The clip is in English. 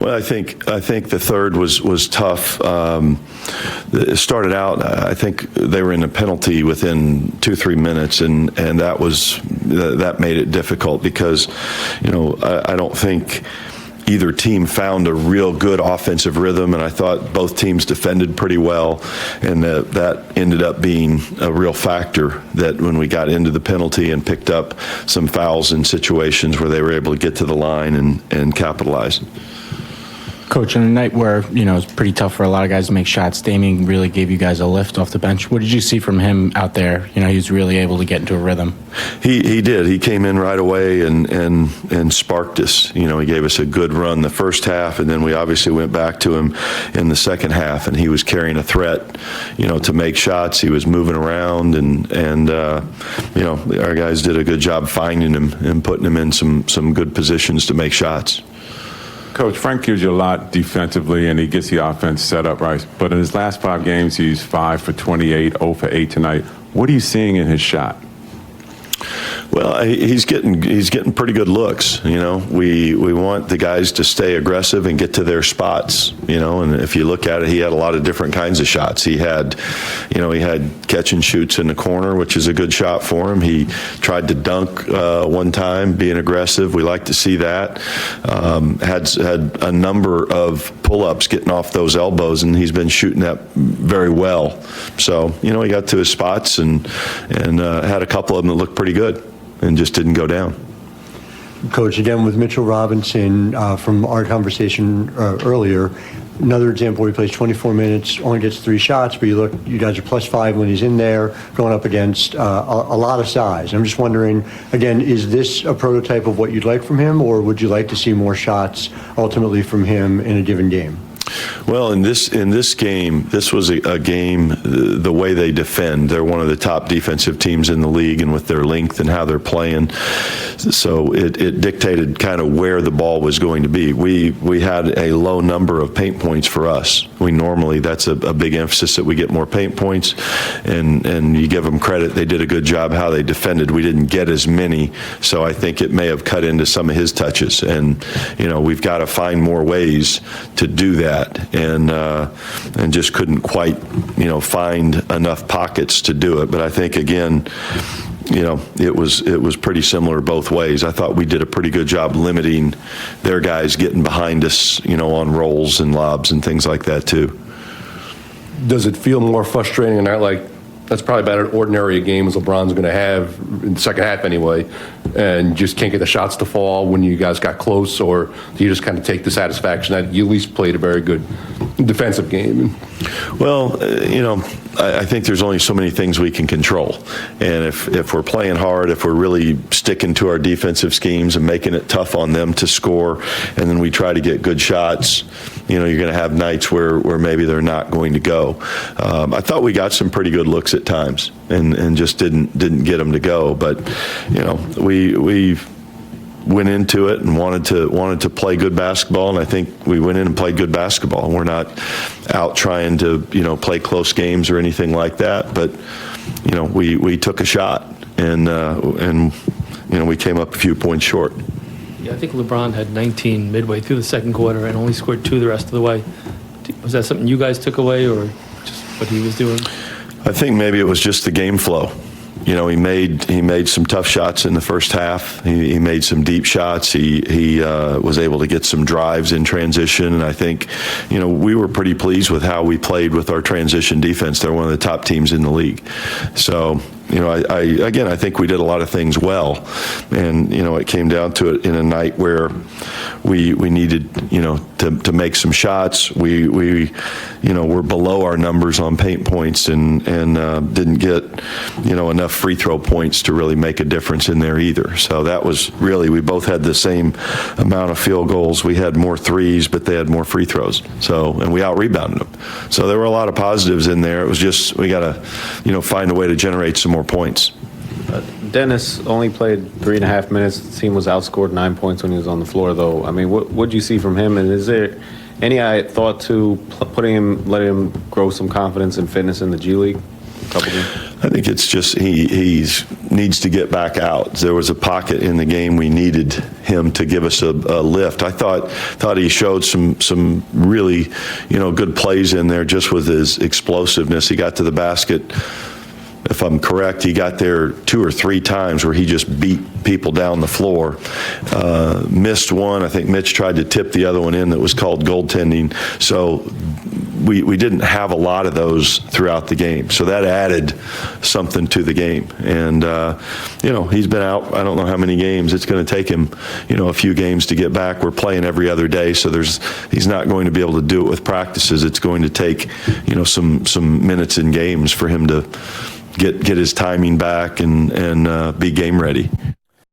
Well, I think the third was tough. It started out, I think they were in a penalty within 2-3 minutes, and that made it difficult because, I don't think either team found a real good offensive rhythm, and I thought both teams defended pretty well, and that ended up being a real factor that when we got into the penalty and picked up some fouls in situations where they were able to get to the line and capitalize. Coach, on a night where, it's pretty tough for a lot of guys to make shots, Damyean really gave you guys a lift off the bench. What did you see from him out there? He was really able to get into a rhythm. He did. He came in right away and sparked us. He gave us a good run the first half, and then we obviously went back to him in the second half, and he was carrying a threat, to make shots. He was moving around, and our guys did a good job finding him and putting him in some good positions to make shots. Coach, Frank gives you a lot defensively, and he gets the offense set up right. But in his last 5 games, he's 5 for 28, 0 for 8 tonight. What are you seeing in his shot? Well, he's getting pretty good looks. We want the guys to stay aggressive and get to their spots. And if you look at it, he had a lot of different kinds of shots. He had catch and shoots in the corner, which is a good shot for him. He tried to dunk one time, being aggressive. We like to see that. Had a number of pull-ups getting off those elbows, and he's been shooting that very well. So he got to his spots and had a couple of them that looked pretty good and just didn't go down. Coach, again with Mitchell Robinson from our conversation earlier, another example where he plays 24 minutes, only gets 3 shots, but you guys are +5 when he's in there, going up against a lot of size. I'm just wondering, again, is this a prototype of what you'd like from him, or would you like to see more shots ultimately from him in a given game? Well, in this game, this was a game, the way they defend. They're one of the top defensive teams in the league, and with their length and how they're playing. So it dictated kind of where the ball was going to be. We had a low number of paint points for us. That's a big emphasis that we get more paint points, and you give them credit. They did a good job how they defended. We didn't get as many, so I think it may have cut into some of his touches. And we've got to find more ways to do that. And just couldn't quite, find enough pockets to do it. But I think, again, it was pretty similar both ways. I thought we did a pretty good job limiting their guys getting behind us, on rolls and lobs and things like that too. Does it feel more frustrating and not like that's probably about as ordinary a game as LeBron's going to have in the second half anyway, and just can't get the shots to fall when you guys got close, or do you just kind of take the satisfaction that you at least played a very good defensive game? Well, I think there's only so many things we can control, and if we're playing hard, if we're really sticking to our defensive schemes and making it tough on them to score, and then we try to get good shots, you're going to have nights where maybe they're not going to go. I thought we got some pretty good looks at times, and just didn't get them to go. But we went into it and wanted to play good basketball, and I think we went in and played good basketball. We're not out trying to play close games or anything like that, but we took a shot, and we came up a few points short. Yeah, I think LeBron had 19 midway through the second quarter and only scored 2 the rest of the way. Was that something you guys took away, or just what he was doing? I think maybe it was just the game flow. He made some tough shots in the first half. He made some deep shots. He was able to get some drives in transition, and I think we were pretty pleased with how we played with our transition defense. They're one of the top teams in the league. So I think we did a lot of things well, and it came down to it in a night where we needed to make some shots. We were below our numbers on paint points and didn't get enough free throw points to really make a difference in there either. So that was really, we both had the same amount of field goals. We had more threes, but they had more free throws. And we out rebounded them. So there were a lot of positives in there. It was just we got to find a way to generate some more points. Dennis only played 3.5 minutes. The team was outscored 9 points when he was on the floor, though. I mean, what did you see from him? And is there any thought to letting him grow some confidence and fitness in the G League? I think it's just he needs to get back out. There was a pocket in the game we needed him to give us a lift. I thought he showed some really, good plays in there just with his explosiveness. He got to the basket. If I'm correct, he got there 2 or 3 times where he just beat people down the floor. Missed one. I think Mitch tried to tip the other one in that was called goaltending. So we didn't have a lot of those throughout the game. So that added something to the game. And, he's been out, I don't know how many games. It's going to take him, a few games to get back. We're playing every other day, so he's not going to be able to do it with practices. It's going to take, some minutes in games for him to get his timing back and be game ready.